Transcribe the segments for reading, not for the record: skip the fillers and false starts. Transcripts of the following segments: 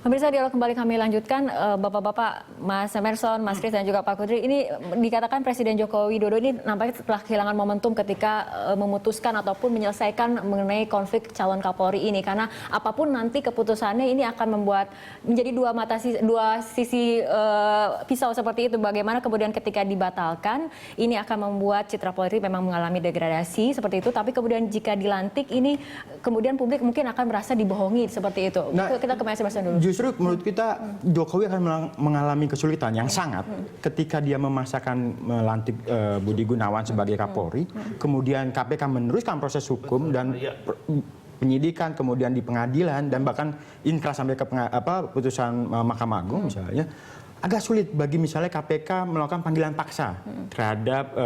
Pemirsa, dialog kembali kami lanjutkan. Bapak-bapak, Mas Emerson, Mas Kris, dan juga Pak Kudri, ini dikatakan Presiden Joko Widodo ini nampaknya telah kehilangan momentum ketika memutuskan ataupun menyelesaikan mengenai konflik calon Kapolri ini. Karena apapun nanti keputusannya ini akan membuat menjadi dua sisi pisau seperti itu. Bagaimana kemudian ketika dibatalkan, ini akan membuat citra Polri memang mengalami degradasi seperti itu. Tapi kemudian jika dilantik, ini kemudian publik mungkin akan merasa dibohongi seperti itu. Nah, kita ke Mas Emerson dulu. Justru menurut kita Jokowi akan mengalami kesulitan yang sangat ketika dia memaksakan melantik Budi Gunawan sebagai Kapolri, kemudian KPK meneruskan proses hukum dan penyidikan, kemudian di pengadilan dan bahkan inkrah sampai ke putusan Mahkamah Agung misalnya. Agak sulit bagi misalnya KPK melakukan panggilan paksa terhadap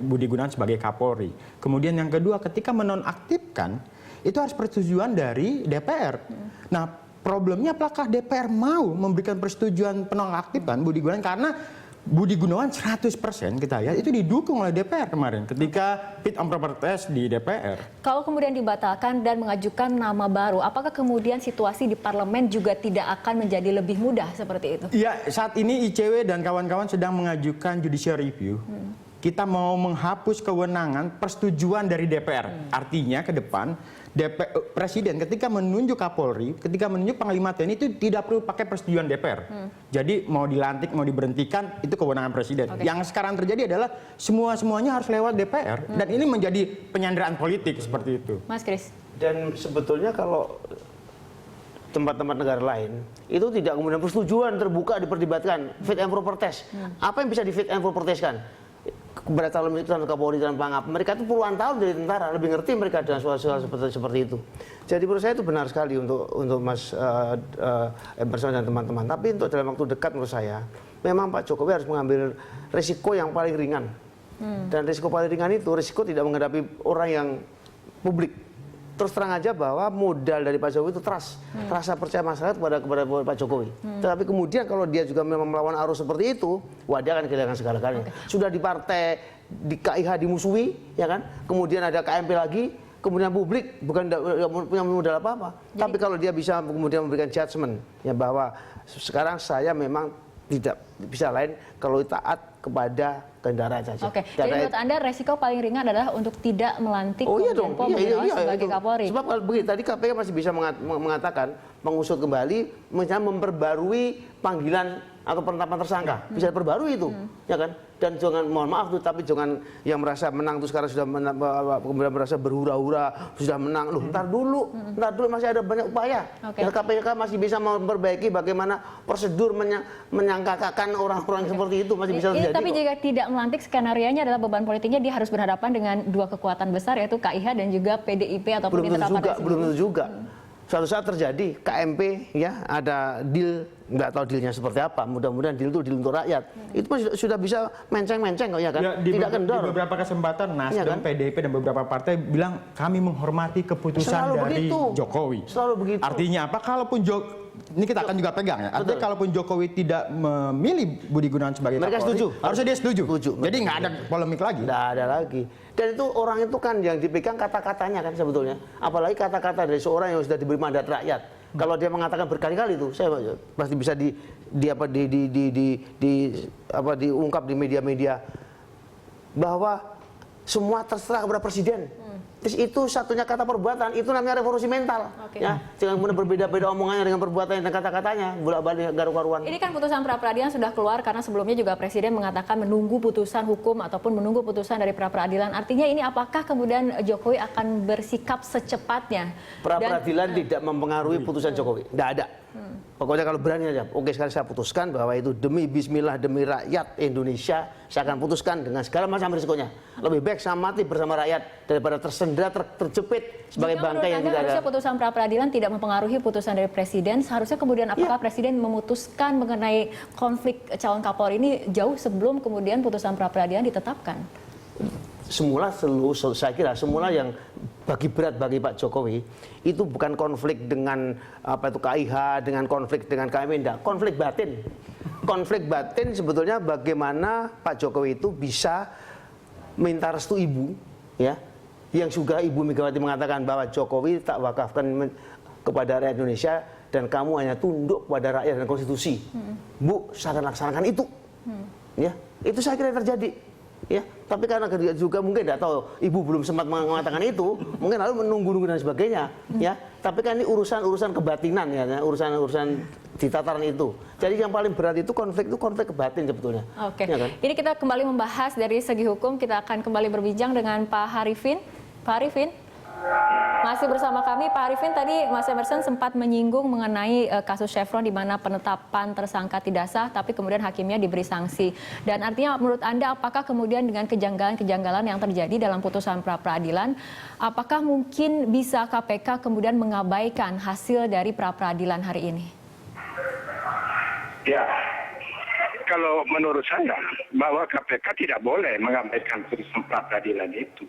Budi Gunawan sebagai Kapolri. Kemudian yang kedua, ketika menonaktifkan itu harus persetujuan dari DPR. Nah, problemnya apakah DPR mau memberikan persetujuan penonaktifan Budi Gunawan, karena Budi Gunawan 100% kita lihat itu didukung oleh DPR kemarin ketika fit and proper test di DPR. Kalau kemudian dibatalkan dan mengajukan nama baru, apakah kemudian situasi di parlemen juga tidak akan menjadi lebih mudah seperti itu? Ya, saat ini ICW dan kawan-kawan sedang mengajukan judicial review. Kita mau menghapus kewenangan persetujuan dari DPR. Artinya ke depan Presiden ketika menunjuk Kapolri, ketika menunjuk Panglima TNI itu tidak perlu pakai persetujuan DPR. Jadi mau dilantik, mau diberhentikan itu kewenangan Presiden. Yang sekarang terjadi adalah semuanya harus lewat DPR dan ini menjadi penyanderaan politik seperti itu. Mas Kris. Dan sebetulnya kalau tempat-tempat negara lain itu tidak kemudian persetujuan terbuka diperdebatkan fit and proper test. Apa yang bisa di fit and proper test kan? Kepada calon Kapolri dan Pangap, mereka itu puluhan tahun dari tentara, lebih ngerti mereka dengan soal-soal seperti itu. Jadi menurut saya itu benar sekali untuk Mas Emerson dan teman-teman. Tapi untuk dalam waktu dekat menurut saya, memang Pak Jokowi harus mengambil risiko yang paling ringan. Dan risiko paling ringan itu risiko tidak menghadapi orang yang publik. Terus terang aja bahwa modal dari Pak Jokowi itu trust, rasa percaya masyarakat kepada Pak Jokowi. Tetapi kemudian kalau dia juga memang melawan arus seperti itu, wah dia akan kehilangan segala-galanya. Sudah di partai, di KIH dimusuhi, ya kan? Kemudian ada KMP lagi, kemudian publik bukan punya modal apa-apa. Tapi kalau dia bisa kemudian memberikan judgement, ya bahwa sekarang saya memang tidak bisa lain kalau taat kepada kendaraan saja. Oke, jadi menurut Anda resiko paling ringan adalah untuk tidak melantik Budi Gunawan sebagai Kapolri. Sebab kalau begitu tadi KPK masih bisa mengatakan mengusut kembali, misalnya memperbarui panggilan atau penetapan tersangka, bisa diperbarui itu, ya kan? Dan jangan, mohon maaf tuh, tapi jangan yang merasa menang tuh sekarang sudah kemudian merasa berhura-hura sudah menang. Loh, ntar dulu masih ada banyak upaya. Dan KPK masih bisa memperbaiki bagaimana prosedur menyangkakan orang-orang seperti itu masih bisa terjadi. Tapi jika tidak melantik, skenario-nya adalah beban politiknya dia harus berhadapan dengan dua kekuatan besar, yaitu KIH dan juga PDIP ataupun ditetapkan. Belum tentu juga. Suatu saat terjadi KMP, ya ada deal, nggak tahu dealnya seperti apa. Mudah-mudahan deal itu deal untuk rakyat. Itu sudah bisa menceng-menceng kok, ya kan? Ya, tidak kendor. Di beberapa kesempatan Nasdem, ya kan? PDIP dan beberapa partai bilang kami menghormati keputusan dari Jokowi. Selalu begitu. Artinya apa? Kalaupun ini kita akan juga pegang ya. Artinya kalaupun Jokowi tidak memilih Budi Gunawan sebagai Kapolri, setuju. Harusnya dia setuju. Jadi nggak ada polemik lagi. Nggak ada lagi. Dan itu orang itu kan yang dipegang kata-katanya kan sebetulnya. Apalagi kata-kata dari seorang yang sudah diberi mandat rakyat. Kalau dia mengatakan berkali-kali itu, saya pasti bisa diungkap di media-media bahwa semua terserah kepada presiden. Terus itu satunya kata perbuatan, itu namanya revolusi mental. Ya, jangan kemudian berbeda-beda omongannya dengan perbuatannya dan kata-katanya, bolak-balik garuk-garuan. Ini kan putusan pra-peradilan sudah keluar karena sebelumnya juga Presiden mengatakan menunggu putusan hukum ataupun menunggu putusan dari pra-peradilan. Artinya ini apakah kemudian Jokowi akan bersikap secepatnya? Pra-peradilan tidak mempengaruhi putusan Jokowi, tidak ada. Pokoknya kalau berani aja, oke sekali saya putuskan bahwa itu demi bismillah, demi rakyat Indonesia, saya akan putuskan dengan segala macam risikonya. Lebih baik saya mati bersama rakyat daripada tersendera, terjepit sebagai bangkai yang tidak ada. Harusnya putusan pra-peradilan tidak mempengaruhi putusan dari Presiden. Seharusnya kemudian apakah Presiden memutuskan mengenai konflik calon Kapolri ini jauh sebelum kemudian putusan pra-peradilan ditetapkan? Saya kira semula yang berat bagi Pak Jokowi itu bukan konflik dengan KIH, dengan konflik dengan KMP, enggak, konflik batin. Konflik batin sebetulnya bagaimana Pak Jokowi itu bisa minta restu ibu, ya, yang juga Ibu Megawati mengatakan bahwa Jokowi tak wakafkan kepada rakyat Indonesia dan kamu hanya tunduk pada rakyat dan konstitusi. Bu, saya akan laksanakan itu. Ya, itu saya kira yang terjadi. Ya, tapi karena juga mungkin tidak tahu, ibu belum sempat mengatakan itu, mungkin lalu menunggu-nunggu dan sebagainya. Ya, tapi kan ini urusan kebatinan ya, urusan di tataran itu. Jadi yang paling berat itu konflik kebatin sebetulnya. Oke. Ya kan? Ini kita kembali membahas dari segi hukum. Kita akan kembali berbincang dengan Pak Arifin. Pak Arifin, masih bersama kami. Pak Arifin, tadi Mas Emerson sempat menyinggung mengenai kasus Chevron di mana penetapan tersangka tidak sah, tapi kemudian hakimnya diberi sanksi. Dan artinya menurut Anda, apakah kemudian dengan kejanggalan-kejanggalan yang terjadi dalam putusan pra-peradilan, apakah mungkin bisa KPK kemudian mengabaikan hasil dari pra-peradilan hari ini? Ya, kalau menurut saya bahwa KPK tidak boleh mengabaikan putusan pra-peradilan itu.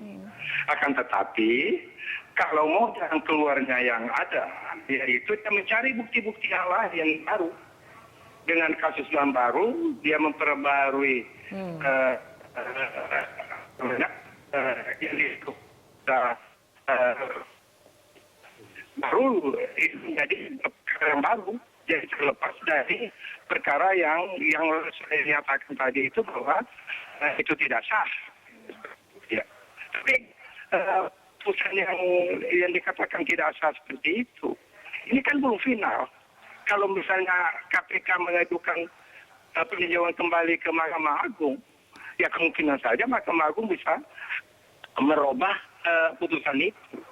Akan tetapi kalau mau jalan keluarnya yang ada, yaitu dia mencari bukti-bukti yang lain yang baru. Dengan kasus yang baru, dia memperbarui yang itu baru itu jadi perkara yang baru. Jadi terlepas dari perkara yang sudah dinyatakan tadi itu bahwa itu tidak sah. Ya. Tapi putusan yang dikatakan tidak sah seperti itu, ini kan belum final. Kalau misalnya KPK mengajukan peninjauan kembali ke Mahkamah Agung, ya kemungkinan saja Mahkamah Agung bisa merubah putusan itu.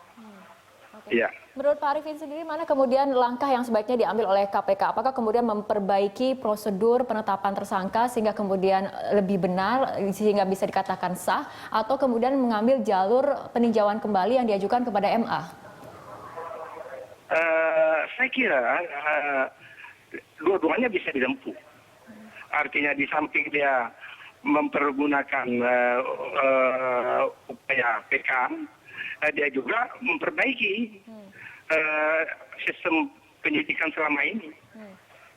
Okay. Ya. Menurut Pak Arifin sendiri, mana kemudian langkah yang sebaiknya diambil oleh KPK? Apakah kemudian memperbaiki prosedur penetapan tersangka sehingga kemudian lebih benar, sehingga bisa dikatakan sah, atau kemudian mengambil jalur peninjauan kembali yang diajukan kepada MA? Saya kira dua-duanya bisa ditempuh. Artinya di samping dia mempergunakan upaya PK, dia juga memperbaiki sistem penyidikan selama ini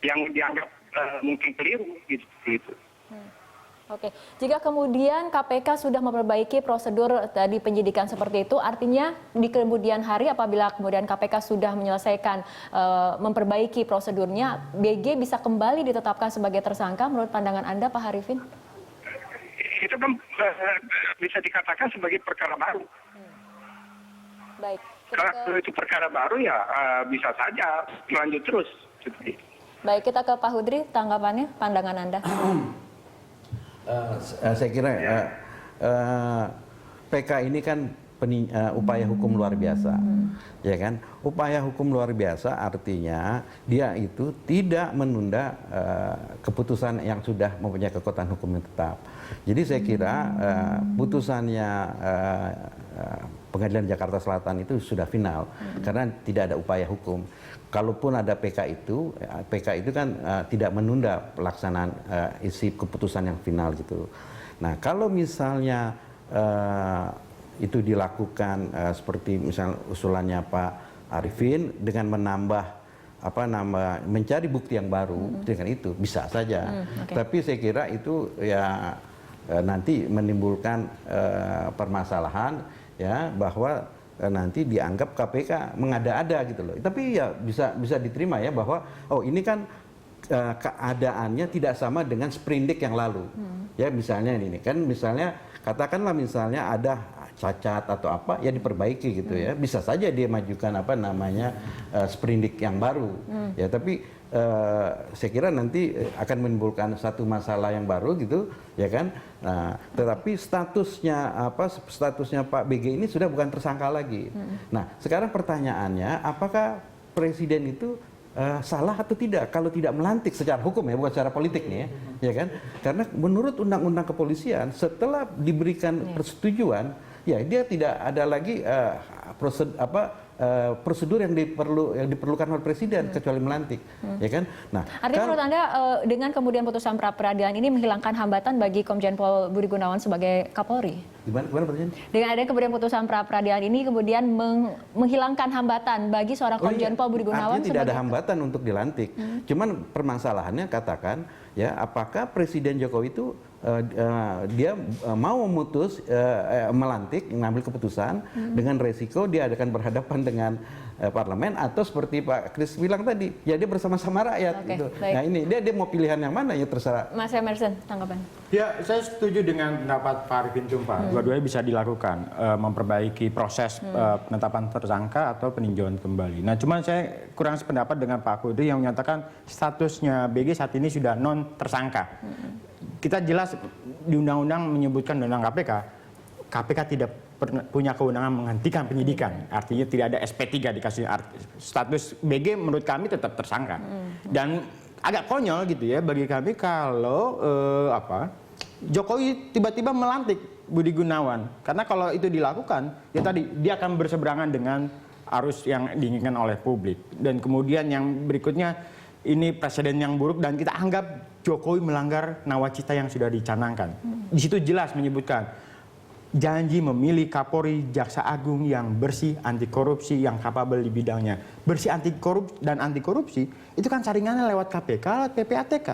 yang dianggap mungkin keliru gitu. Oke, jika kemudian KPK sudah memperbaiki prosedur tadi penyidikan seperti itu, artinya di kemudian hari apabila kemudian KPK sudah menyelesaikan memperbaiki prosedurnya, BG bisa kembali ditetapkan sebagai tersangka menurut pandangan Anda, Pak Arifin? Itu kan bisa dikatakan sebagai perkara baru. Baik. Kalau itu perkara baru ya bisa saja lanjut terus. Baik, kita ke Pak Hudri, tanggapannya, pandangan Anda. Saya kira PK ini kan upaya hukum luar biasa, ya kan? Upaya hukum luar biasa artinya dia itu tidak menunda keputusan yang sudah mempunyai kekuatan hukum yang tetap. Jadi saya kira putusannya Pengadilan Jakarta Selatan itu sudah final karena tidak ada upaya hukum. Kalaupun ada PK itu kan tidak menunda pelaksanaan isi keputusan yang final gitu. Nah, kalau misalnya itu dilakukan seperti misalnya usulannya Pak Arifin dengan menambah mencari bukti yang baru dengan itu bisa saja. Okay. Tapi saya kira itu ya nanti menimbulkan permasalahan ya bahwa nanti dianggap KPK mengada-ada gitu loh. Tapi ya bisa diterima ya bahwa ini kan keadaannya tidak sama dengan sprindik yang lalu. Ya misalnya ini kan misalnya katakanlah misalnya ada cacat atau apa ya diperbaiki gitu ya. Bisa saja dia majukan sprindik yang baru. Ya tapi saya kira nanti akan menimbulkan satu masalah yang baru gitu ya kan. Nah, tetapi statusnya Pak BG ini sudah bukan tersangka lagi. Nah, sekarang pertanyaannya apakah presiden itu salah atau tidak kalau tidak melantik secara hukum ya, bukan secara politik nih ya kan? Karena menurut undang-undang kepolisian setelah diberikan persetujuan ya dia tidak ada lagi prosedur yang diperlukan oleh presiden kecuali melantik, ya kan? Nah, artinya menurut Anda dengan kemudian putusan pra-peradilan ini menghilangkan hambatan bagi Komjen Pol Budi Gunawan sebagai Kapolri? Gimana pertanyaan? Dengan ada kemudian putusan pra-peradilan ini kemudian menghilangkan hambatan bagi seorang Komjen Pol Budi Gunawan? Artinya tidak ada hambatan untuk dilantik. Cuman permasalahannya katakan ya apakah Presiden Jokowi itu dia mau melantik, mengambil keputusan dengan resiko dia akan berhadapan dengan parlemen, atau seperti Pak Kris bilang tadi, ya dia bersama-sama rakyat. Oke, gitu. baik. Nah ini dia mau pilihan yang mana ya terserah. Mas Emerson, tanggapan? Ya, saya setuju dengan pendapat Pak Arifin Tumpa. Dua-duanya bisa dilakukan, memperbaiki proses penetapan tersangka atau peninjauan kembali. Nah, cuman saya kurang sependapat dengan Pak Kudri yang menyatakan statusnya BG saat ini sudah non tersangka. Kita jelas di undang-undang menyebutkan undang KPK, KPK tidak punya kewenangan menghentikan penyidikan. Artinya tidak ada SP3 di kasus status BG menurut kami tetap tersangka. Dan agak konyol gitu ya bagi kami kalau Jokowi tiba-tiba melantik Budi Gunawan. Karena kalau itu dilakukan, ya tadi dia akan berseberangan dengan arus yang diinginkan oleh publik. Dan kemudian yang berikutnya ini presiden yang buruk dan kita anggap Jokowi melanggar nawacita yang sudah dicanangkan. Di situ jelas menyebutkan janji memilih Kapolri Jaksa Agung yang bersih, anti korupsi, yang kapabel di bidangnya. Bersih anti korupsi dan anti korupsi itu kan saringannya lewat KPK, lewat PPATK.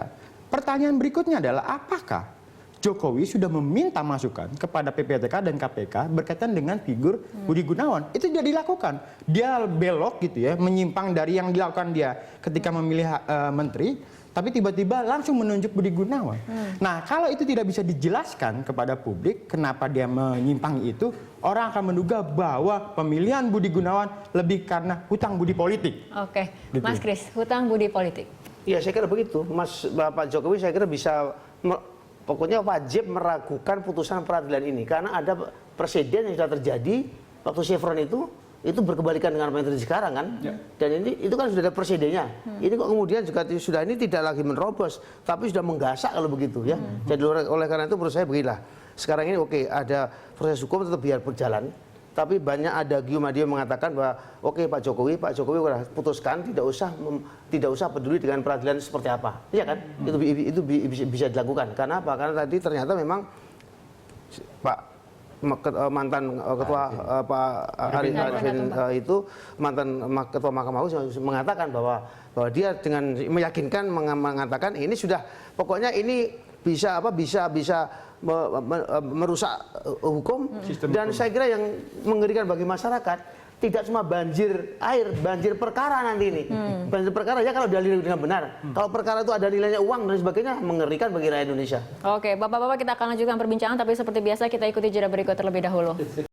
Pertanyaan berikutnya adalah apakah Jokowi sudah meminta masukan kepada PPATK dan KPK berkaitan dengan figur Budi Gunawan? Itu sudah dilakukan. Dia belok gitu ya, menyimpang dari yang dilakukan dia ketika memilih menteri. Tapi tiba-tiba langsung menunjuk Budi Gunawan. Nah, kalau itu tidak bisa dijelaskan kepada publik, kenapa dia menyimpang itu, orang akan menduga bahwa pemilihan Budi Gunawan lebih karena hutang budi politik. Oke, Gitu. Mas Kris, hutang budi politik. Ya saya kira begitu, Bapak Jokowi saya kira bisa, pokoknya wajib meragukan putusan peradilan ini. Karena ada presiden yang sudah terjadi waktu Chevron itu berkebalikan dengan apa yang terjadi sekarang kan. Dan itu kan sudah ada presidennya. Ini kok kemudian juga sudah ini tidak lagi menerobos, tapi sudah menggasak kalau begitu ya. Jadi oleh karena itu menurut saya beginilah. Sekarang ini oke, ada proses hukum tetap biar berjalan. Tapi banyak ada Giumadio mengatakan bahwa oke Pak Jokowi sudah putuskan tidak usah peduli dengan peradilan seperti apa. Iya kan? Itu bisa dilakukan. Karena apa? Karena tadi ternyata memang Pak mantan ketua Pak Arifin itu mantan ketua Mahkamah Agung mengatakan bahwa dia dengan meyakinkan mengatakan ini sudah pokoknya ini bisa merusak hukum. Dan saya kira yang mengerikan bagi masyarakat tidak cuma banjir air, banjir perkara nanti ini. Banjir perkara ya kalau dalil dengan benar. Kalau perkara itu ada nilainya uang dan sebagainya, mengerikan bagi rakyat Indonesia. Oke, Bapak-bapak kita akan lanjutkan perbincangan, tapi seperti biasa kita ikuti jeda berikut terlebih dahulu.